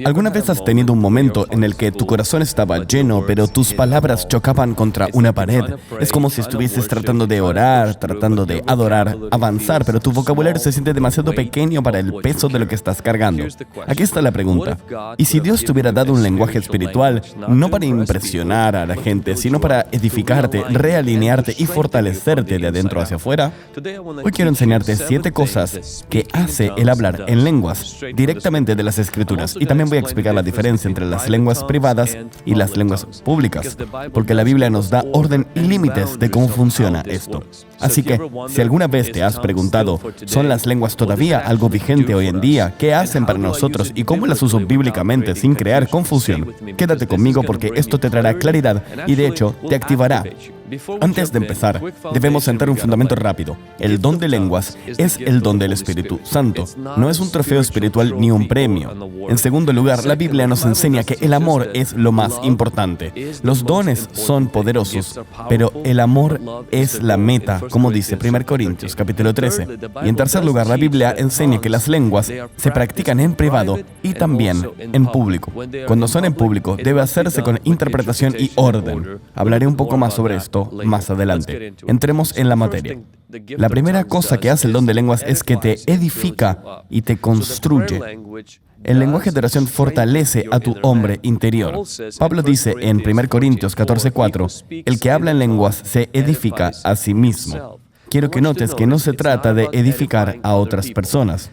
¿Alguna vez has tenido un momento en el que tu corazón estaba lleno, pero tus palabras chocaban contra una pared? Es como si estuvieses tratando de orar, tratando de adorar, avanzar, pero tu vocabulario se siente demasiado pequeño para el peso de lo que estás cargando. Aquí está la pregunta. ¿Y si Dios te hubiera dado un lenguaje espiritual, no para impresionar a la gente, sino para edificarte, realinearte y fortalecerte de adentro hacia afuera? Hoy quiero enseñarte 7 cosas que hace el hablar en lenguas directamente de las Escrituras. Y también voy a explicar la diferencia entre las lenguas privadas y las lenguas públicas, porque la Biblia nos da orden y límites de cómo funciona esto. Así que, si alguna vez te has preguntado, ¿son las lenguas todavía algo vigente hoy en día? ¿Qué hacen para nosotros y cómo las uso bíblicamente sin crear confusión? Quédate conmigo porque esto te traerá claridad y de hecho te activará. Antes de empezar, debemos sentar un fundamento rápido. El don de lenguas es el don del Espíritu Santo. No es un trofeo espiritual ni un premio. En segundo lugar, la Biblia nos enseña que el amor es lo más importante. Los dones son poderosos, pero el amor es la meta, como dice 1 Corintios capítulo 13. Y en tercer lugar, la Biblia enseña que las lenguas se practican en privado y también en público. Cuando son en público, debe hacerse con interpretación y orden. Hablaré un poco más sobre esto más adelante. Entremos en la materia. La primera cosa que hace el don de lenguas es que te edifica y te construye. El lenguaje de oración fortalece a tu hombre interior. Pablo dice en 1 Corintios 14:4, el que habla en lenguas se edifica a sí mismo. Quiero que notes que no se trata de edificar a otras personas.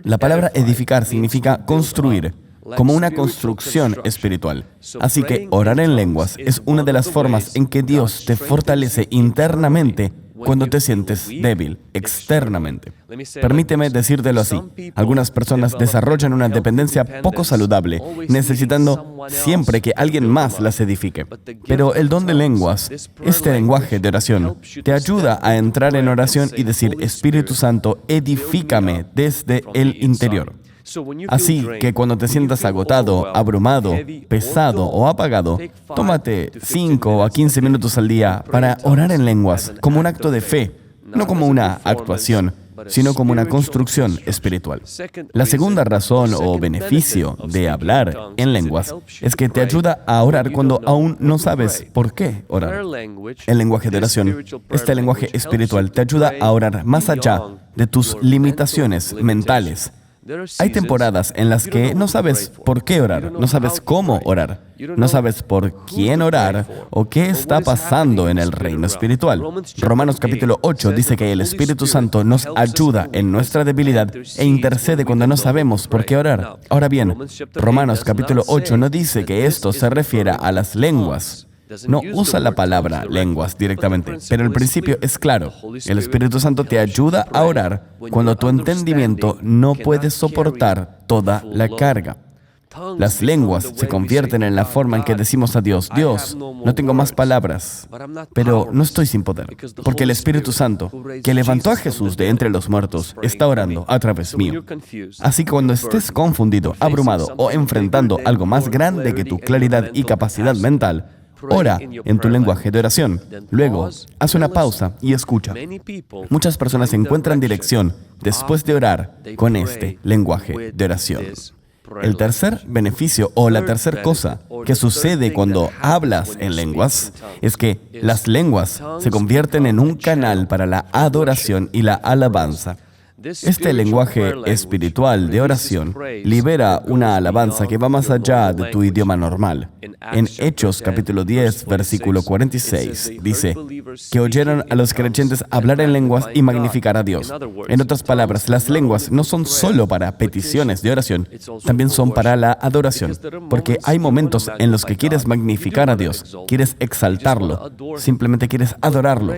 La palabra edificar significa construir, como una construcción espiritual. Así que orar en lenguas es una de las formas en que Dios te fortalece internamente cuando te sientes débil, externamente. Permíteme decírtelo así. Algunas personas desarrollan una dependencia poco saludable, necesitando siempre que alguien más las edifique. Pero el don de lenguas, este lenguaje de oración, te ayuda a entrar en oración y decir, Espíritu Santo, edifícame desde el interior. Así que cuando te sientas agotado, abrumado, pesado o apagado, tómate 5 a 15 minutos al día para orar en lenguas como un acto de fe, no como una actuación, sino como una construcción espiritual. La segunda razón o beneficio de hablar en lenguas es que te ayuda a orar cuando aún no sabes por qué orar. El lenguaje de oración, este lenguaje espiritual, te ayuda a orar más allá de tus limitaciones mentales. Hay temporadas en las que no sabes por qué orar, no sabes cómo orar, no sabes por quién orar o qué está pasando en el reino espiritual. Romanos capítulo 8 dice que el Espíritu Santo nos ayuda en nuestra debilidad e intercede cuando no sabemos por qué orar. Ahora bien, Romanos capítulo 8 no dice que esto se refiera a las lenguas. No usa la palabra lenguas directamente, pero el principio es claro. El Espíritu Santo te ayuda a orar cuando tu entendimiento no puede soportar toda la carga. Las lenguas se convierten en la forma en que decimos a Dios, Dios, no tengo más palabras, pero no estoy sin poder, porque el Espíritu Santo, que levantó a Jesús de entre los muertos, está orando a través mío. Así que cuando estés confundido, abrumado o enfrentando algo más grande que tu claridad y capacidad mental, ora en tu lenguaje de oración. Luego, haz una pausa y escucha. Muchas personas encuentran dirección después de orar con este lenguaje de oración. El tercer beneficio o la tercera cosa que sucede cuando hablas en lenguas es que las lenguas se convierten en un canal para la adoración y la alabanza. Este lenguaje espiritual de oración libera una alabanza que va más allá de tu idioma normal. En Hechos capítulo 10, versículo 46, dice que oyeron a los creyentes hablar en lenguas y magnificar a Dios. En otras palabras, las lenguas no son solo para peticiones de oración, también son para la adoración, porque hay momentos en los que quieres magnificar a Dios, quieres exaltarlo, simplemente quieres adorarlo.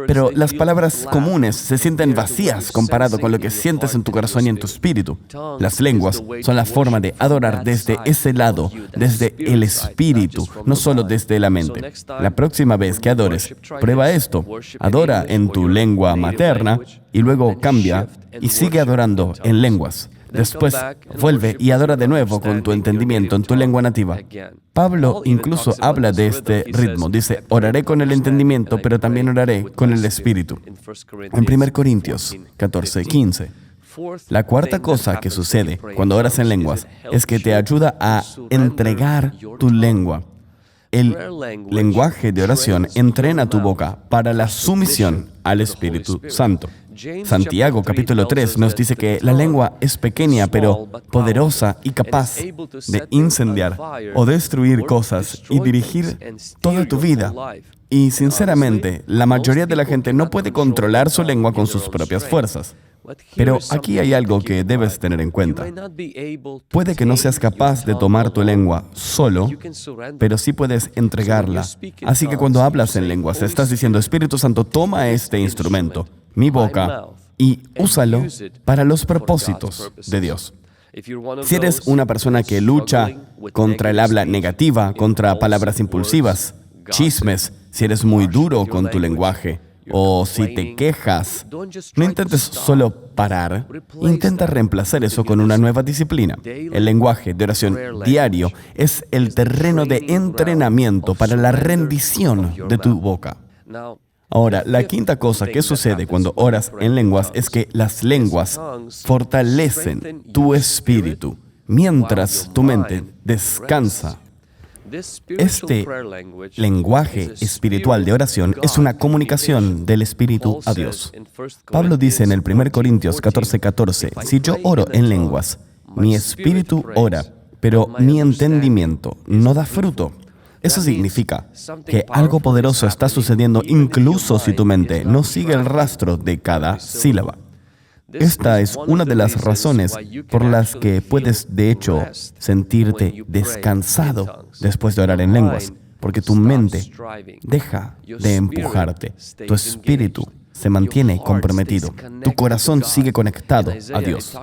Pero las palabras comunes se sienten vacías comparado con lo que sientes en tu corazón y en tu espíritu. Las lenguas son la forma de adorar desde ese lado, desde el espíritu, no solo desde la mente. La próxima vez que adores, prueba esto. Adora en tu lengua materna y luego cambia y sigue adorando en lenguas. Después, vuelve y adora de nuevo con tu entendimiento en tu lengua nativa. Pablo incluso habla de este ritmo. Dice, oraré con el entendimiento, pero también oraré con el espíritu. En 1 Corintios 14:15. La cuarta cosa que sucede cuando oras en lenguas es que te ayuda a entregar tu lengua. El lenguaje de oración entrena tu boca para la sumisión al Espíritu Santo. Santiago capítulo 3 nos dice que la lengua es pequeña pero poderosa y capaz de incendiar o destruir cosas y dirigir toda tu vida. Y sinceramente, la mayoría de la gente no puede controlar su lengua con sus propias fuerzas. Pero aquí hay algo que debes tener en cuenta. Puede que no seas capaz de tomar tu lengua solo, pero sí puedes entregarla. Así que cuando hablas en lenguas, estás diciendo, Espíritu Santo, toma este instrumento, mi boca, y úsalo para los propósitos de Dios. Si eres una persona que lucha contra el habla negativa, contra palabras impulsivas, chismes, si eres muy duro con tu lenguaje, o si te quejas, no intentes solo parar, intenta reemplazar eso con una nueva disciplina. El lenguaje de oración diario es el terreno de entrenamiento para la rendición de tu boca. Ahora, la quinta cosa que sucede cuando oras en lenguas es que las lenguas fortalecen tu espíritu mientras tu mente descansa. Este lenguaje espiritual de oración es una comunicación del Espíritu a Dios. Pablo dice en el 1 Corintios 14:14, si yo oro en lenguas, mi espíritu ora, pero mi entendimiento no da fruto. Eso significa que algo poderoso está sucediendo incluso si tu mente no sigue el rastro de cada sílaba. Esta es una de las razones por las que puedes, de hecho, sentirte descansado después de orar en lenguas, porque tu mente deja de empujarte, tu espíritu se mantiene comprometido, tu corazón sigue conectado a Dios.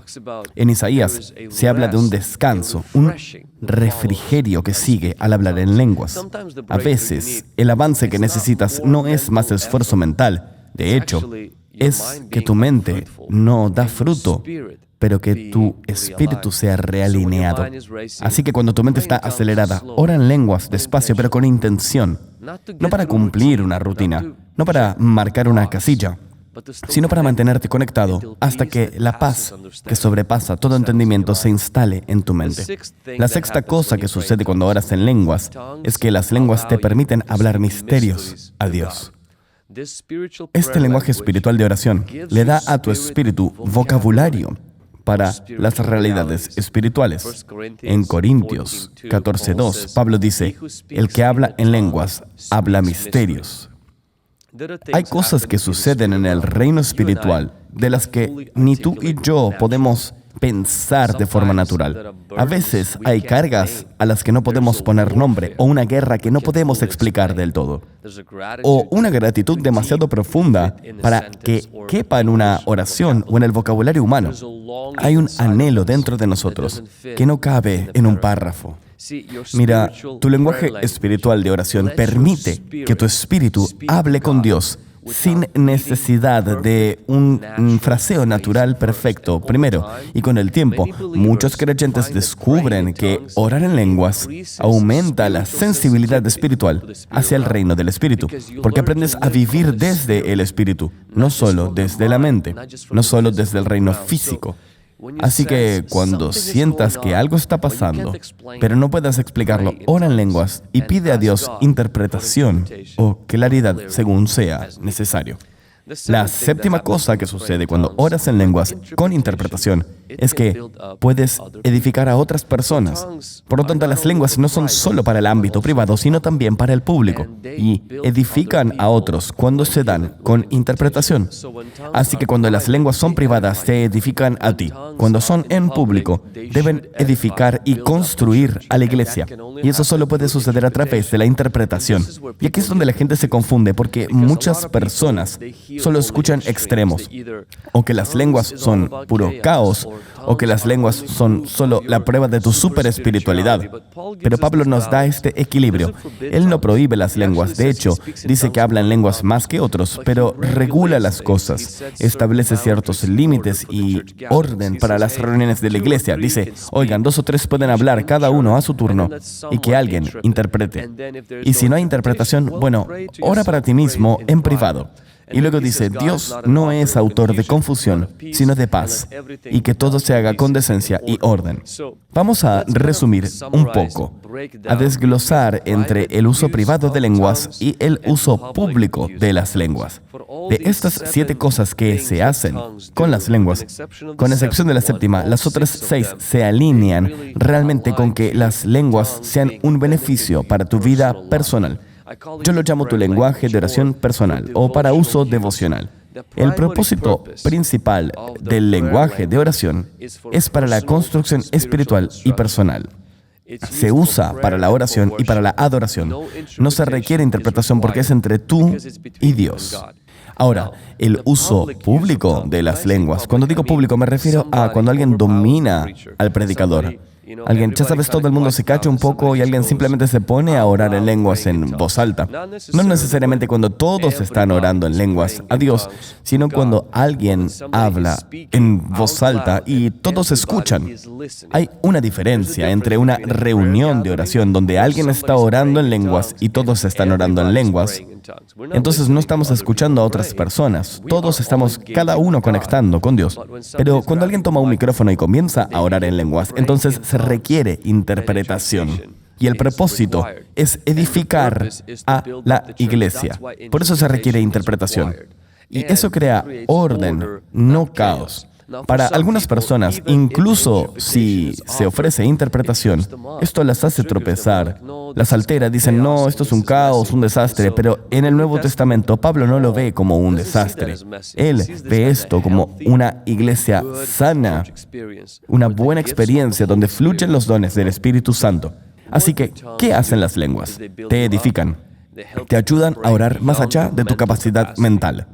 En Isaías se habla de un descanso, un refrigerio que sigue al hablar en lenguas. A veces, el avance que necesitas no es más esfuerzo mental, de hecho, es que tu mente no da fruto, pero que tu espíritu sea realineado. Así que cuando tu mente está acelerada, ora en lenguas despacio, pero con intención. No para cumplir una rutina, no para marcar una casilla, sino para mantenerte conectado hasta que la paz que sobrepasa todo entendimiento se instale en tu mente. La sexta cosa que sucede cuando oras en lenguas es que las lenguas te permiten hablar misterios a Dios. Este lenguaje espiritual de oración le da a tu espíritu vocabulario para las realidades espirituales. En Corintios 14:2, Pablo dice, el que habla en lenguas habla misterios. Hay cosas que suceden en el reino espiritual de las que ni tú y yo podemos pensar de forma natural. A veces hay cargas a las que no podemos poner nombre o una guerra que no podemos explicar del todo. O una gratitud demasiado profunda para que quepa en una oración o en el vocabulario humano. Hay un anhelo dentro de nosotros que no cabe en un párrafo. Mira, tu lenguaje espiritual de oración permite que tu espíritu hable con Dios sin necesidad de un fraseo natural perfecto primero. Y con el tiempo, muchos creyentes descubren que orar en lenguas aumenta la sensibilidad espiritual hacia el reino del Espíritu, porque aprendes a vivir desde el Espíritu, no solo desde la mente, no solo desde el reino físico. Así que cuando sientas que algo está pasando, pero no puedas explicarlo, ora en lenguas y pide a Dios interpretación o claridad según sea necesario. La séptima cosa que sucede cuando oras en lenguas con interpretación es que puedes edificar a otras personas. Por lo tanto, las lenguas no son solo para el ámbito privado, sino también para el público. Y edifican a otros cuando se dan con interpretación. Así que cuando las lenguas son privadas, te edifican a ti. Cuando son en público, deben edificar y construir a la iglesia. Y eso solo puede suceder a través de la interpretación. Y aquí es donde la gente se confunde, porque muchas personas solo escuchan extremos, o que las lenguas son puro caos, o que las lenguas son solo la prueba de tu superespiritualidad. Pero Pablo nos da este equilibrio. Él no prohíbe las lenguas, de hecho, dice que hablan lenguas más que otros, pero regula las cosas, establece ciertos límites y orden para las reuniones de la iglesia. Dice, oigan, 2 o 3 pueden hablar, cada uno a su turno, y que alguien interprete. Y si no hay interpretación, bueno, ora para ti mismo en privado. Y luego dice, Dios no es autor de confusión, sino de paz, y que todo se haga con decencia y orden. Vamos a resumir un poco, a desglosar entre el uso privado de lenguas y el uso público de las lenguas. De estas 7 cosas que se hacen con las lenguas, con excepción de la séptima, las otras 6 se alinean realmente con que las lenguas sean un beneficio para tu vida personal. Yo lo llamo tu lenguaje de oración personal o para uso devocional. El propósito principal del lenguaje de oración es para la construcción espiritual y personal. Se usa para la oración y para la adoración. No se requiere interpretación porque es entre tú y Dios. Ahora, el uso público de las lenguas. Cuando digo público me refiero a cuando alguien domina al predicador. Alguien, ya sabes, todo el mundo se cacha un poco y alguien simplemente se pone a orar en lenguas en voz alta. No necesariamente cuando todos están orando en lenguas a Dios, sino cuando alguien habla en voz alta y todos escuchan. Hay una diferencia entre una reunión de oración donde alguien está orando en lenguas y todos están orando en lenguas. Entonces no estamos escuchando a otras personas, todos estamos cada uno conectando con Dios. Pero cuando alguien toma un micrófono y comienza a orar en lenguas, entonces se requiere interpretación. Y el propósito es edificar a la iglesia. Por eso se requiere interpretación. Y eso crea orden, no caos. Para algunas personas, incluso si se ofrece interpretación, esto las hace tropezar, las altera, dicen, no, esto es un caos, un desastre, pero en el Nuevo Testamento Pablo no lo ve como un desastre. Él ve esto como una iglesia sana, una buena experiencia donde fluyen los dones del Espíritu Santo. Así que, ¿qué hacen las lenguas? Te edifican. Te ayudan a orar más allá de tu capacidad mental.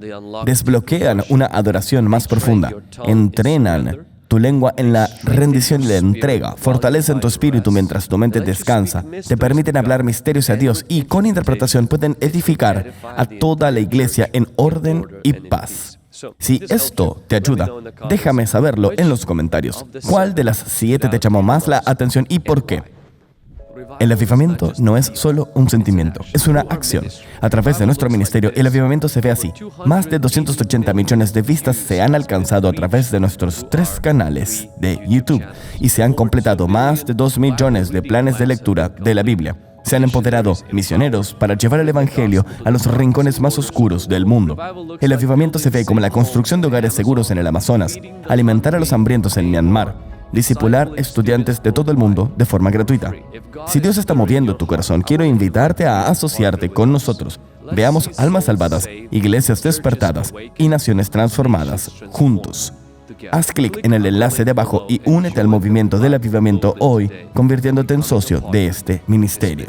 Desbloquean una adoración más profunda. Entrenan tu lengua en la rendición y la entrega. Fortalecen tu espíritu mientras tu mente descansa. Te permiten hablar misterios a Dios y con interpretación pueden edificar a toda la iglesia en orden y paz. Si esto te ayuda, déjame saberlo en los comentarios. ¿Cuál de las 7 te llamó más la atención y por qué? El avivamiento no es solo un sentimiento, es una acción. A través de nuestro ministerio, el avivamiento se ve así. Más de 280 millones de vistas se han alcanzado a través de nuestros 3 canales de YouTube y se han completado más de 2 millones de planes de lectura de la Biblia. Se han empoderado misioneros para llevar el Evangelio a los rincones más oscuros del mundo. El avivamiento se ve como la construcción de hogares seguros en el Amazonas, alimentar a los hambrientos en Myanmar, discipular estudiantes de todo el mundo de forma gratuita. Si Dios está moviendo tu corazón, quiero invitarte a asociarte con nosotros. Veamos almas salvadas, iglesias despertadas y naciones transformadas juntos. Haz clic en el enlace de abajo y únete al movimiento del avivamiento hoy, convirtiéndote en socio de este ministerio.